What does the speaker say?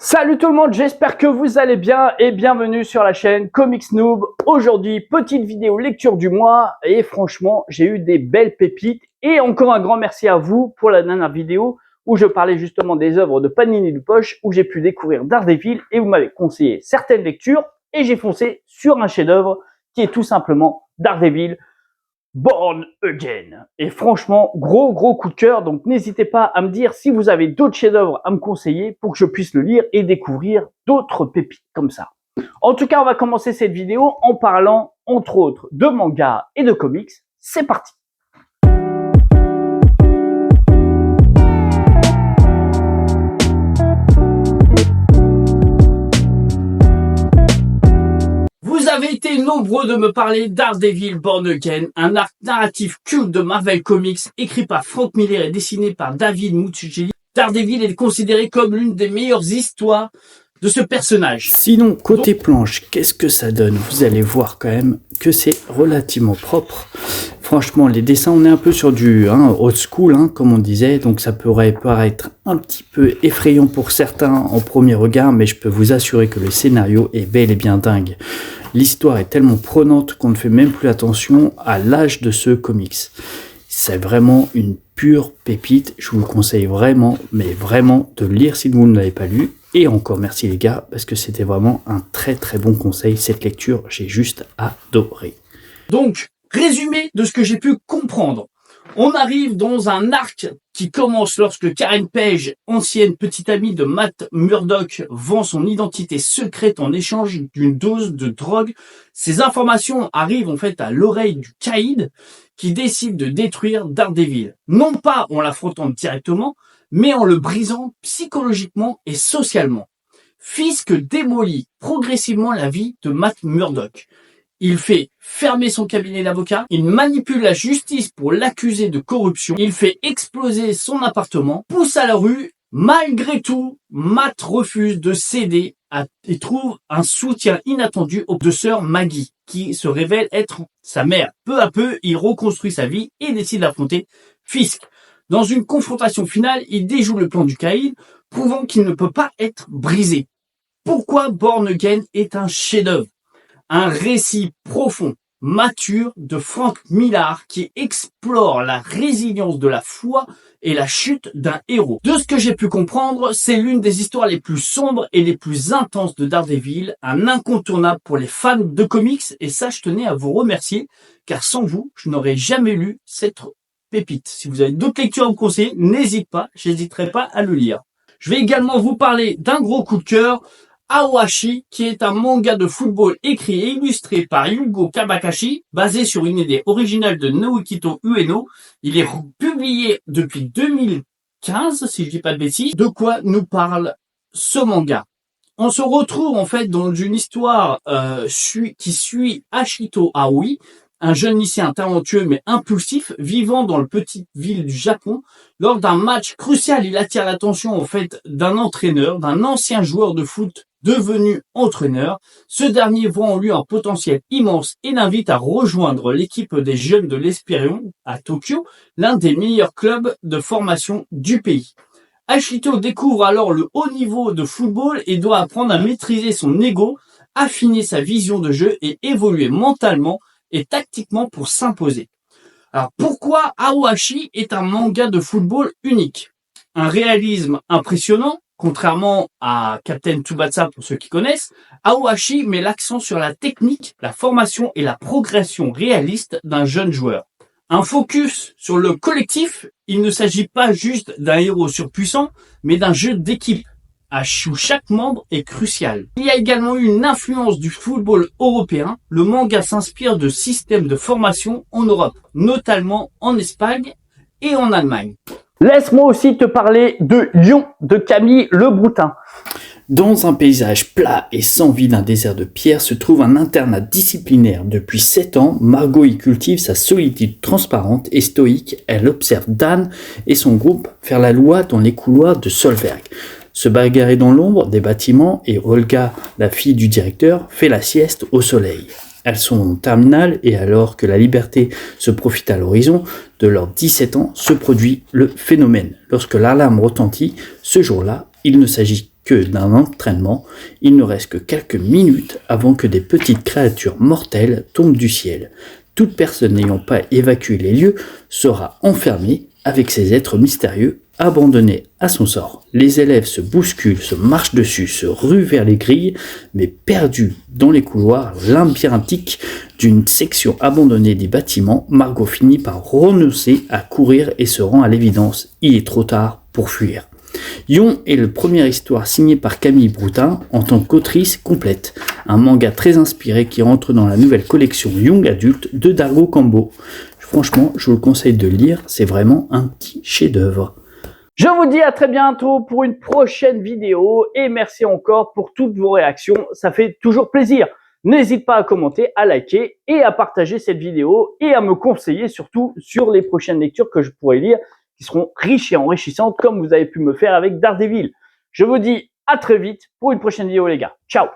Salut tout le monde, j'espère que vous allez bien et bienvenue sur la chaîne Comics Noob. Aujourd'hui, petite vidéo lecture du mois et franchement, j'ai eu des belles pépites et encore un grand merci à vous pour la dernière vidéo où je parlais justement des œuvres de Panini du Poche où j'ai pu découvrir Daredevil et vous m'avez conseillé certaines lectures et j'ai foncé sur un chef-d'œuvre qui est tout simplement Daredevil Born Again. Et franchement, gros coup de cœur. Donc n'hésitez pas à me dire si vous avez d'autres chefs-d'œuvre à me conseiller pour que je puisse le lire et découvrir d'autres pépites comme ça. En tout cas, on va commencer cette vidéo en parlant entre autres de manga et de comics. C'est parti. Vous avez été nombreux de me parler Daredevil Born Again, un arc narratif culte de Marvel Comics écrit par Frank Miller et dessiné par David Mazzucchelli. Daredevil est considéré comme l'une des meilleures histoires de ce personnage. Sinon, côté planche, qu'est-ce que ça donne? Vous allez voir quand même que c'est relativement propre. Franchement, les dessins, on est un peu sur du old school, comme on disait, donc ça pourrait paraître un petit peu effrayant pour certains en premier regard, mais je peux vous assurer que le scénario est bel et bien dingue. L'histoire est tellement prenante qu'on ne fait même plus attention à l'âge de ce comics. C'est vraiment une pure pépite, je vous le conseille vraiment, mais vraiment de le lire si vous ne l'avez pas lu. Et encore merci les gars, parce que c'était vraiment un très bon conseil, cette lecture, j'ai juste adoré. Donc, résumé de ce que j'ai pu comprendre. On arrive dans un arc qui commence lorsque Karen Page, ancienne petite amie de Matt Murdock, vend son identité secrète en échange d'une dose de drogue. Ces informations arrivent en fait à l'oreille du Caïd qui décide de détruire Daredevil. Non pas en l'affrontant directement, mais en le brisant psychologiquement et socialement. Fisk démolit progressivement la vie de Matt Murdock. Il fait fermer son cabinet d'avocat, il manipule la justice pour l'accuser de corruption, il fait exploser son appartement, pousse à la rue. Malgré tout, Matt refuse de céder et trouve un soutien inattendu de sœur Maggie, qui se révèle être sa mère. Peu à peu, il reconstruit sa vie et décide d'affronter Fisk. Dans une confrontation finale, il déjoue le plan du Caïd, prouvant qu'il ne peut pas être brisé. Pourquoi Born Again est un chef-d'œuvre? Un récit profond, mature de Frank Miller qui explore la résilience de la foi et la chute d'un héros. De ce que j'ai pu comprendre, c'est l'une des histoires les plus sombres et les plus intenses de Daredevil, un incontournable pour les fans de comics, et ça je tenais à vous remercier, car sans vous, je n'aurais jamais lu cette pépite. Si vous avez d'autres lectures à me conseiller, j'hésiterai pas à le lire. Je vais également vous parler d'un gros coup de cœur, Aoashi, qui est un manga de football écrit et illustré par Yugo Kabakashi, basé sur une idée originale de Naokito Ueno. Il est publié depuis 2015, si je dis pas de bêtises. De quoi nous parle ce manga? On se retrouve en fait dans une histoire qui suit Ashito Aoi, un jeune lycéen talentueux mais impulsif vivant dans le petite ville du Japon. Lors d'un match crucial, il attire l'attention en fait d'un entraîneur, d'un ancien joueur de foot devenu entraîneur. Ce dernier voit en lui un potentiel immense et l'invite à rejoindre l'équipe des jeunes de l'Esperion à Tokyo, l'un des meilleurs clubs de formation du pays. Ashito découvre alors le haut niveau de football et doit apprendre à maîtriser son ego, affiner sa vision de jeu et évoluer mentalement et tactiquement pour s'imposer. Alors pourquoi Aoashi est un manga de football unique? Un réalisme impressionnant, contrairement à Captain Tsubasa pour ceux qui connaissent, Aoashi met l'accent sur la technique, la formation et la progression réaliste d'un jeune joueur. Un focus sur le collectif, il ne s'agit pas juste d'un héros surpuissant, mais d'un jeu d'équipe où chaque membre est crucial. Il y a également eu une influence du football européen. Le manga s'inspire de systèmes de formation en Europe, notamment en Espagne et en Allemagne. Laisse-moi aussi te parler de Lyon de Camille Lebroutin. Dans un paysage plat et sans vie d'un désert de pierre se trouve un internat disciplinaire. Depuis 7 ans, Margot y cultive sa solitude transparente et stoïque. Elle observe Dan et son groupe faire la loi dans les couloirs de Solberg. Se bagarrer dans l'ombre des bâtiments et Olga, la fille du directeur, fait la sieste au soleil. Elles sont en terminale et alors que la liberté se profite à l'horizon de leurs 17 ans, se produit le phénomène. Lorsque l'alarme retentit, ce jour-là, il ne s'agit que d'un entraînement, il ne reste que quelques minutes avant que des petites créatures mortelles tombent du ciel. Toute personne n'ayant pas évacué les lieux sera enfermée avec ces êtres mystérieux abandonnés à son sort. Les élèves se bousculent, se marchent dessus, se ruent vers les grilles, mais perdus dans les couloirs labyrinthiques d'une section abandonnée des bâtiments, Margot finit par renoncer à courir et se rend à l'évidence. Il est trop tard pour fuir. Yon est la première histoire signée par Camille Broutin en tant qu'autrice complète, un manga très inspiré qui rentre dans la nouvelle collection Young Adulte de Dargo Cambo. Franchement, je vous le conseille de le lire, c'est vraiment un petit chef-d'œuvre. Je vous dis à très bientôt pour une prochaine vidéo et merci encore pour toutes vos réactions, ça fait toujours plaisir. N'hésite pas à commenter, à liker et à partager cette vidéo et à me conseiller surtout sur les prochaines lectures que je pourrai lire qui seront riches et enrichissantes comme vous avez pu me faire avec Daredevil. Je vous dis à très vite pour une prochaine vidéo les gars. Ciao!